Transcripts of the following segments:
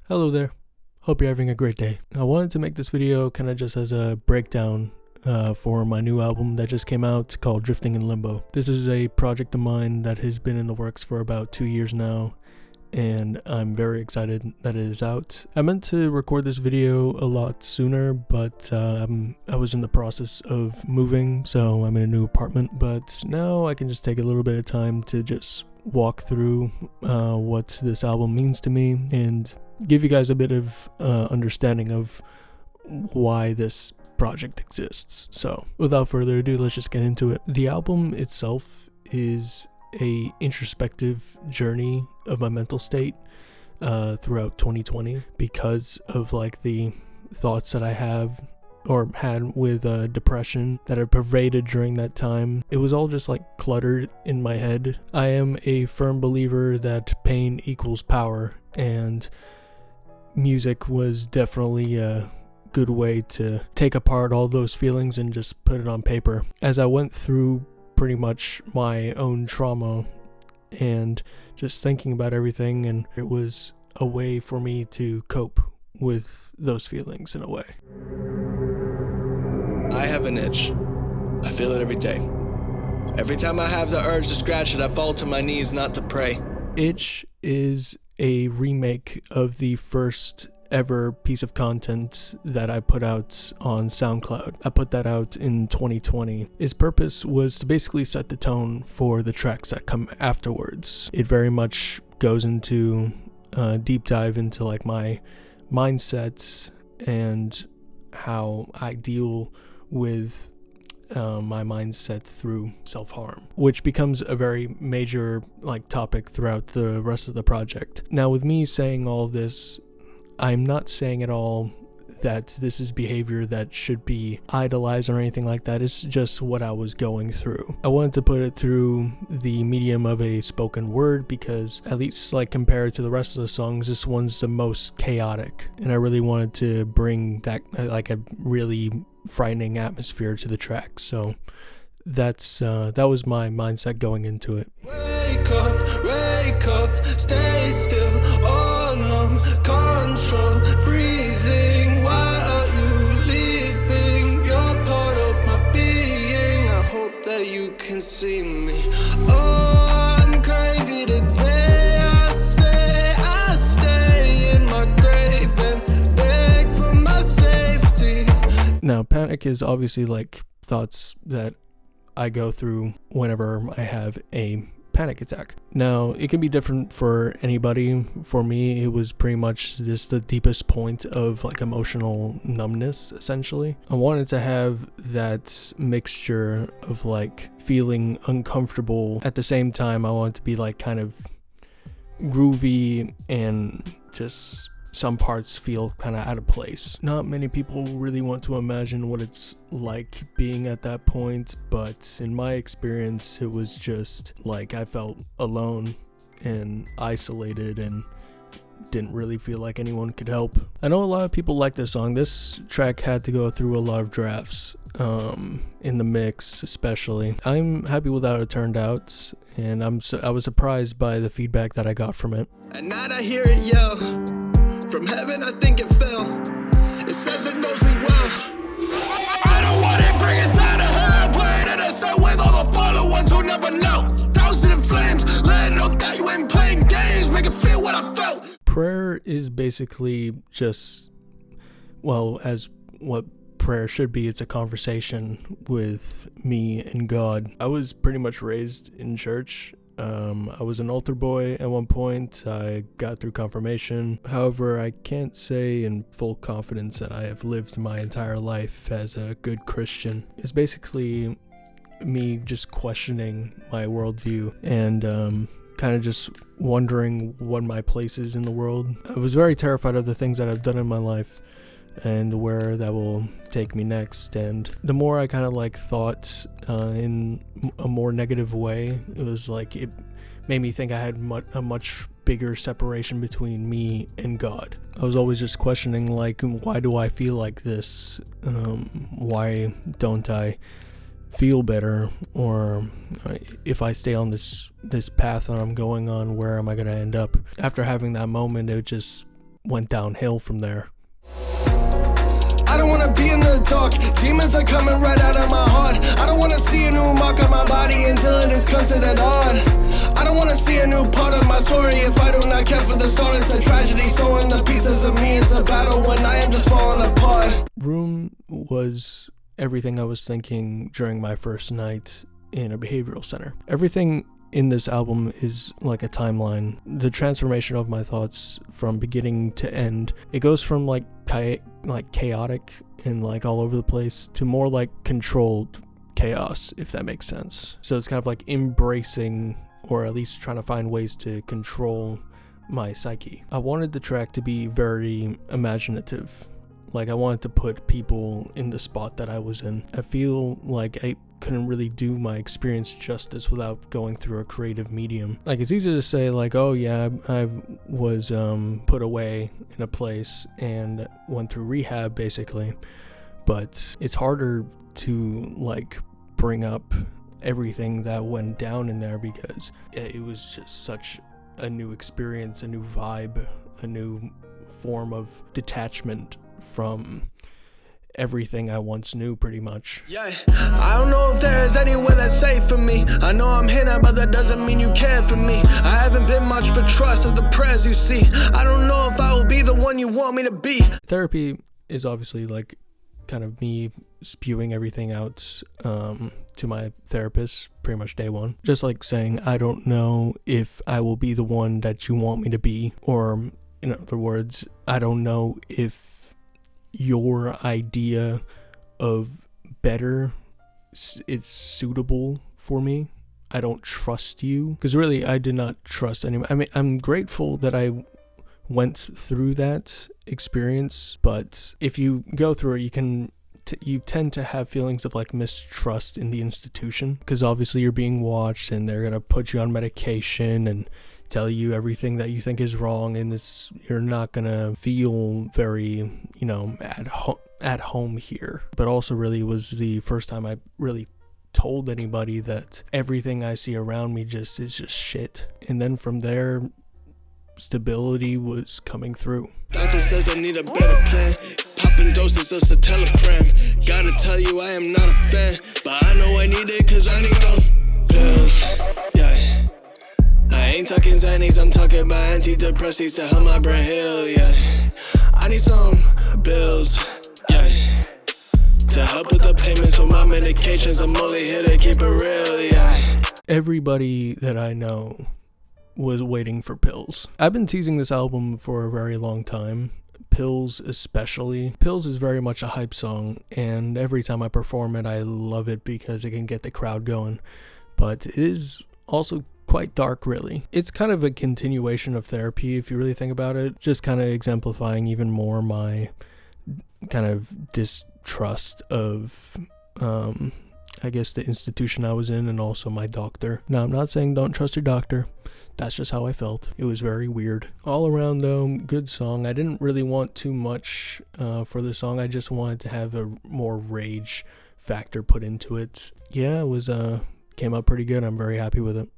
Hello there. Hope you're having a great day. I wanted to make this video kind of just as a breakdown for my new album that just came out called Drifting in Limbo. This is a project of mine that has been in the works for about 2 years now, and I'm very excited that it is out. I meant to record this video a lot sooner, but I was in the process of moving, so I'm in a new apartment, but now I can just take a little bit of time to just walk through what this album means to me and give you guys a bit of understanding of why this project exists. So without further ado, let's just get into it. The album itself is a introspective journey of my mental state throughout 2020 because of like the thoughts that I have or had with depression that are pervaded during that time. It was all just like cluttered in my head. I am a firm believer that pain equals power, and music was definitely a good way to take apart all those feelings and just put it on paper. As I went through pretty much my own trauma and just thinking about everything, and it was a way for me to cope with those feelings in a way. I have an itch. I feel it every day. Every time I have the urge to scratch it, I fall to my knees not to pray. Itch is a remake of the first ever piece of content that I put out on SoundCloud. I put that out in 2020. Its purpose was to basically set the tone for the tracks that come afterwards. It very much goes into a deep dive into like my mindset and how I deal with my mindset through self-harm, which becomes a very major like topic throughout the rest of the project. Now, with me saying all of this, I'm not saying at all that this is behavior that should be idolized or anything like that. It's just what I was going through. I wanted to put it through the medium of a spoken word because, at least like compared to the rest of the songs, this one's the most chaotic, and I really wanted to bring that like a really frightening atmosphere to the track. So that was my mindset going into it. Wake up, stay still, all numb, control, breathing. Why are you leaving? You're part of my being. I hope that you can see me. Oh, I'm crazy today. I stay in my grave and beg for my safety. Now, panic is obviously like thoughts that I go through whenever I have a panic attack. Now, it can be different for anybody. For me, it was pretty much just the deepest point of like emotional numbness, essentially. I wanted to have that mixture of like feeling uncomfortable. At the same time, I wanted to be like kind of groovy and just some parts feel kind of out of place. Not many people really want to imagine what it's like being at that point, but in my experience, it was just like I felt alone and isolated and didn't really feel like anyone could help. I know a lot of people like this song. This track had to go through a lot of drafts in the mix, especially. I'm happy with how it turned out, and I was surprised by the feedback that I got from it. At night I hear it yell. From heaven, I think it fell. It says it knows me well. I don't want it, bring it down to hell. Play it in a set with all the fallen ones who never know. Thousand in flames, let it know that you ain't playing games. Make it feel what I felt. Prayer is basically just, well, as what prayer should be. It's a conversation with me and God. I was pretty much raised in church. I was an altar boy at one point. I got through confirmation. However, I can't say in full confidence that I have lived my entire life as a good Christian. It's basically me just questioning my worldview and kind of just wondering what my place is in the world. I was very terrified of the things that I've done in my life and where that will take me next. And the more I kind of like thought in a more negative way, it was like it made me think I had a much bigger separation between me and God. I was always just questioning like, why do I feel like this? Why don't I feel better? Or if I stay on this path that I'm going on, where am I going to end up? After having that moment, it just went downhill from there. I don't wanna be in the dark. Demons are coming right out of my heart. I don't wanna see a new mark on my body until it is considered odd. I don't wanna see a new part of my story if I do not care for the start. It's a tragedy, so in the pieces of me, it's a battle when I am just falling apart. Room was everything I was thinking during my first night in a behavioral center. Everything in this album is like a timeline. The transformation of my thoughts from beginning to end, it goes from like chaotic and like all over the place to more like controlled chaos, if that makes sense. So it's kind of like embracing, or at least trying to find ways to control my psyche. I wanted the track to be very imaginative. Like I wanted to put people in the spot that I was in. I feel like I couldn't really do my experience justice without going through a creative medium. Like it's easy to say like, oh yeah, I was put away in a place and went through rehab basically, but it's harder to like bring up everything that went down in there because it was just such a new experience, a new vibe, a new form of detachment from everything I once knew, pretty much. Yeah, I don't know if there's anywhere that's safe for me. I know I'm here now, but that doesn't mean you care for me. I haven't been much for trust of the prayers you see. I don't know if I will be the one you want me to be. Therapy is obviously like kind of me spewing everything out to my therapist pretty much day one. Just like saying, I don't know if I will be the one that you want me to be, or in other words, I don't know if your idea of better is suitable for me. I don't trust you, because really I did not trust anyone. I mean, I'm grateful that I went through that experience, but if you go through it, you tend to have feelings of like mistrust in the institution, because obviously you're being watched and they're gonna put you on medication and tell you everything that you think is wrong, and you're not gonna feel very, at home here. But also really was the first time I really told anybody that everything I see around me is just shit. And then from there, stability was coming through. Doctor says I need a better plan. Popping doses of citalopram. Gotta tell you I am not a fan, but I know I need it cause I need some pills. Yeah. I ain't talking Xannies, I'm talking about antidepressants to help my brain heal, yeah. I need some bills, yeah, to help with the payments for my medications. I'm only here to keep it real, yeah. Everybody that I know was waiting for Pills. I've been teasing this album for a very long time. Pills especially. Pills is very much a hype song, and every time I perform it, I love it because it can get the crowd going. But it is also quite dark, really. It's kind of a continuation of Therapy, if you really think about it. Just kind of exemplifying even more my kind of distrust of, I guess, the institution I was in, and also my doctor. Now, I'm not saying don't trust your doctor. That's just how I felt. It was very weird. All around, though, good song. I didn't really want too much for the song. I just wanted to have a more rage factor put into it. Yeah, it was came out pretty good. I'm very happy with it.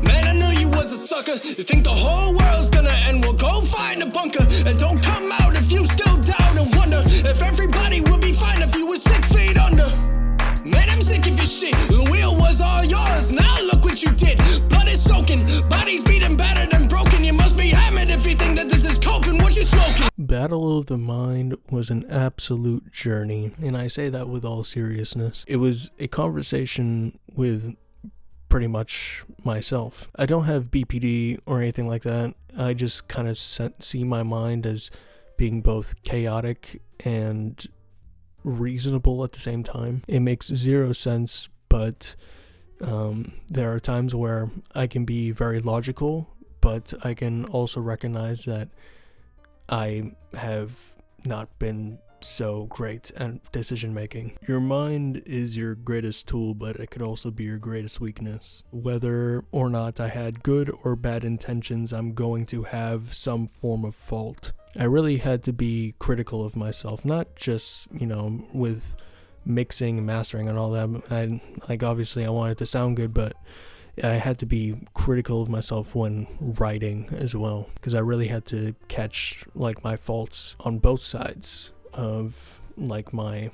Man, I knew you was a sucker. You think the whole world's gonna end? Well, go find a bunker and don't come out if you still doubt and wonder if everybody would be fine if you were 6 feet under. Man, I'm sick of your shit. The wheel was all yours. Now look what you did. Blood is soaking, bodies beating, battered and broken. You must be hammered if you think that this is coping. What you smoking? Battle of the Mind was an absolute journey, and I say that with all seriousness. It was a conversation with pretty much myself. I don't have BPD or anything like that. I just kind of see my mind as being both chaotic and reasonable at the same time. It makes zero sense, but there are times where I can be very logical, but I can also recognize that I have not been so great at decision making. Your mind is your greatest tool, but it could also be your greatest weakness. Whether or not I had good or bad intentions, I'm going to have some form of fault. I really had to be critical of myself, not just, with mixing and mastering and all that. Obviously I wanted it to sound good, but I had to be critical of myself when writing as well, because I really had to catch like my faults on both sides of like my,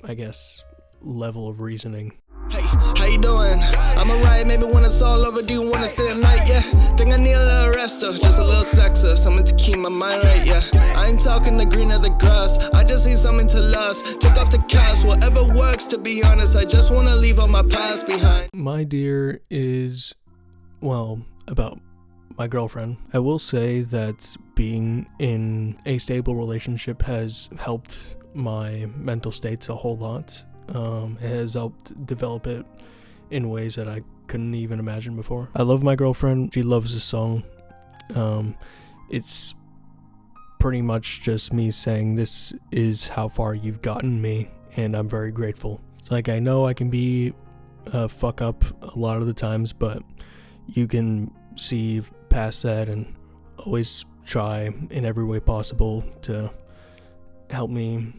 I guess, level of reasoning. Hey, how you doing? I'm alright, maybe when it's all over, do you wanna stay the night, yeah? Think I need a little rest, just a little sex, something to keep my mind right, yeah? I ain't talking the green of the grass, I just need something to last. Take off the cast, whatever works, to be honest, I just wanna leave all my past behind. My dear is, well, about my girlfriend. I will say that being in a stable relationship has helped my mental states a whole lot. It has helped develop it in ways that I couldn't even imagine before. I love my girlfriend. She loves this song. It's pretty much just me saying this is how far you've gotten me, and I'm very grateful. It's like, I know I can be a fuck up a lot of the times, but you can see past that and always try in every way possible to help me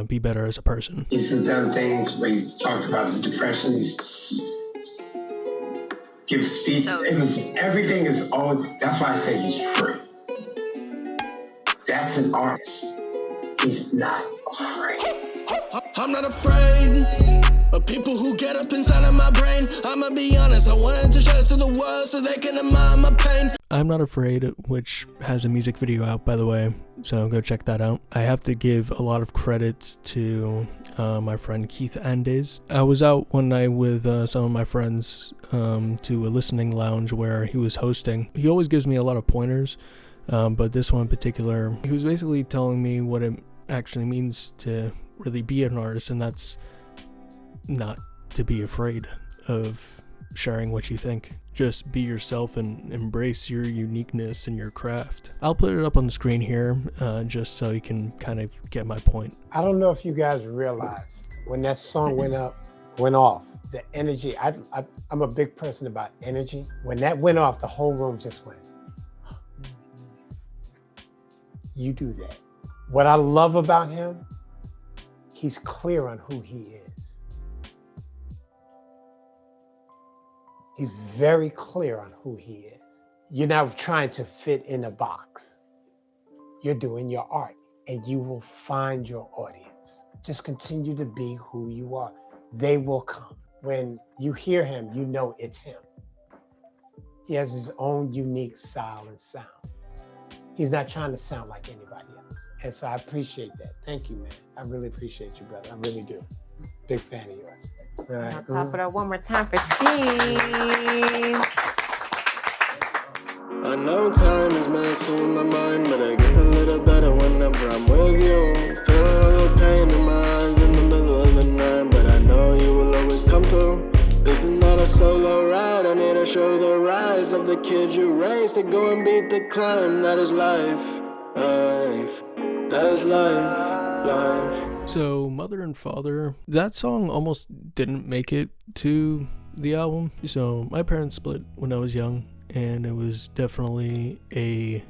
be better as a person. He's done things where he talked about his depression. He's gives speech. Everything is all. That's why I say he's free. That's an artist. He's not afraid. I'm not afraid of people who get up inside of my brain. I'ma be honest, I wanted to share this to the world so they can admire my pain. I'm Not Afraid, which has a music video out, by the way, so go check that out. I have to give a lot of credit to my friend Keith Andes. I was out one night with some of my friends to a listening lounge where he was hosting. He always gives me a lot of pointers, but this one in particular, he was basically telling me what it actually means to really be an artist, and that's not to be afraid of sharing what you think. Just be yourself and embrace your uniqueness and your craft. I'll put it up on the screen here just so you can kind of get my point. I don't know if you guys realize when that song went off, the energy, I'm a big person about energy. When that went off, the whole room just went, you do that. What I love about him, he's clear on who he is. He's very clear on who he is. You're not trying to fit in a box. You're doing your art and you will find your audience. Just continue to be who you are. They will come. When you hear him, you know it's him. He has his own unique style and sound. He's not trying to sound like anybody else. And so I appreciate that. Thank you, man. I really appreciate you, brother. I really do. Big fan of yours. All right. I'll pop it up one more time for Steen. I know time is messing with my mind, but it gets a little better whenever I'm with you. Feeling a little pain in my eyes in the middle of the night, but I know you will always come through. This is not a solo ride, I need to show the rise of the kid you raised to go and beat the climb. That is life, life, that is life, life. So, Mother and Father, that song almost didn't make it to the album. So, my parents split when I was young, and it was definitely a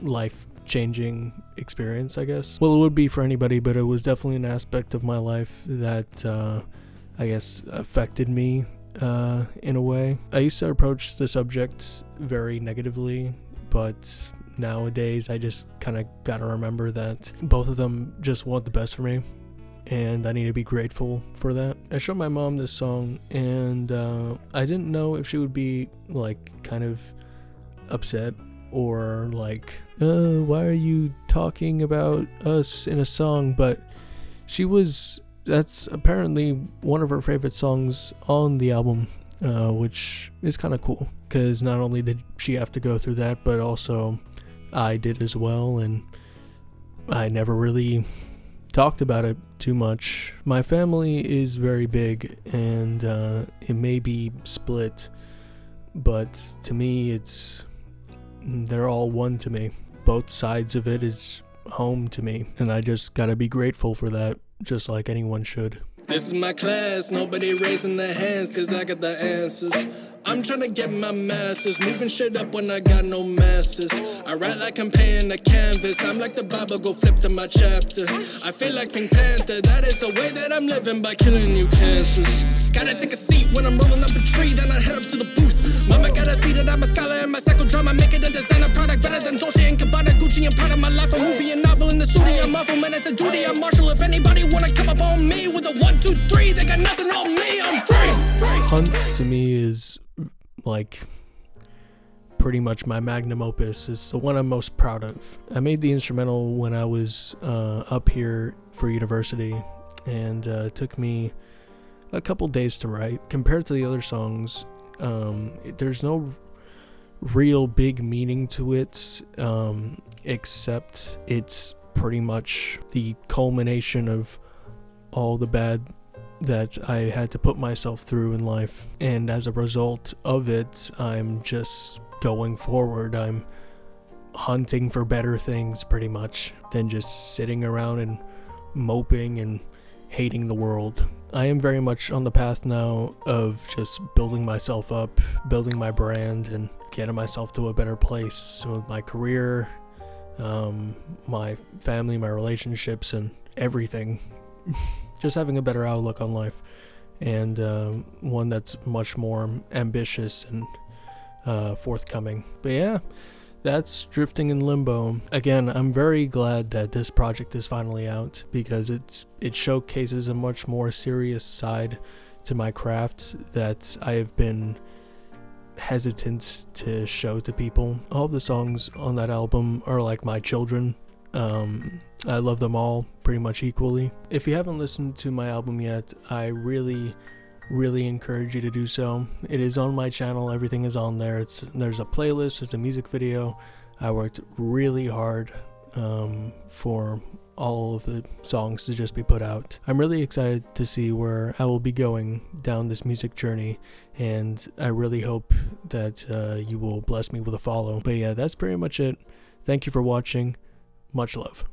life-changing experience, I guess. Well, it would be for anybody, but it was definitely an aspect of my life that, I guess, affected me in a way. I used to approach the subject very negatively, but nowadays I just kind of gotta remember that both of them just want the best for me, and I need to be grateful for that. I showed my mom this song, and I didn't know if she would be like kind of upset or like, why are you talking about us in a song? But that's apparently one of her favorite songs on the album, which is kind of cool, because not only did she have to go through that, but also I did as well, and I never really talked about it too much. My family is very big, and it may be split, but to me they're all one to me. Both sides of it is home to me, and I just gotta be grateful for that, just like anyone should. This is my class, nobody raising their hands, cause I got the answers. I'm tryna get my masters, moving shit up when I got no masters. I write like I'm paying the canvas, I'm like the Bible, go flip to my chapter. I feel like Pink Panther, that is the way that I'm living by killing new cancers. Gotta take a seat when I'm rolling up a tree, then I head up to the booth. Mama gotta see that I'm a scholar in my psychodrama, making a designer product better than Dolce & Gabbana, Gucci and Prada. My life a movie and novel in the studio, I'm Marvel, man, it's a duty. I'm Marshall, if anybody wanna come up on me with a 1, 2, 3, they got nothing on me, I'm free. Hunt to me is like pretty much my magnum opus. It's the one I'm most proud of. I made the instrumental when I was up here for university, and it took me a couple days to write. Compared to the other songs, there's no real big meaning to it, except it's pretty much the culmination of all the bad that I had to put myself through in life, and as a result of it, I'm just going forward. I'm hunting for better things pretty much than just sitting around and moping and hating the world. I am very much on the path now of just building myself up, building my brand, and getting myself to a better place with my career, my family, my relationships, and everything. Just having a better outlook on life, and one that's much more ambitious and forthcoming. But yeah, that's Drifting in Limbo. Again, I'm very glad that this project is finally out, because it showcases a much more serious side to my craft that I have been hesitant to show to people. All the songs on that album are like my children. I love them all pretty much equally. If you haven't listened to my album yet, I really encourage you to do so. It is on my channel, everything is on there. There's a playlist, there's a music video. I worked really hard for all of the songs to just be put out. I'm really excited to see where I will be going down this music journey, and I really hope that you will bless me with a follow. But yeah, that's pretty much it. Thank you for watching. Much love.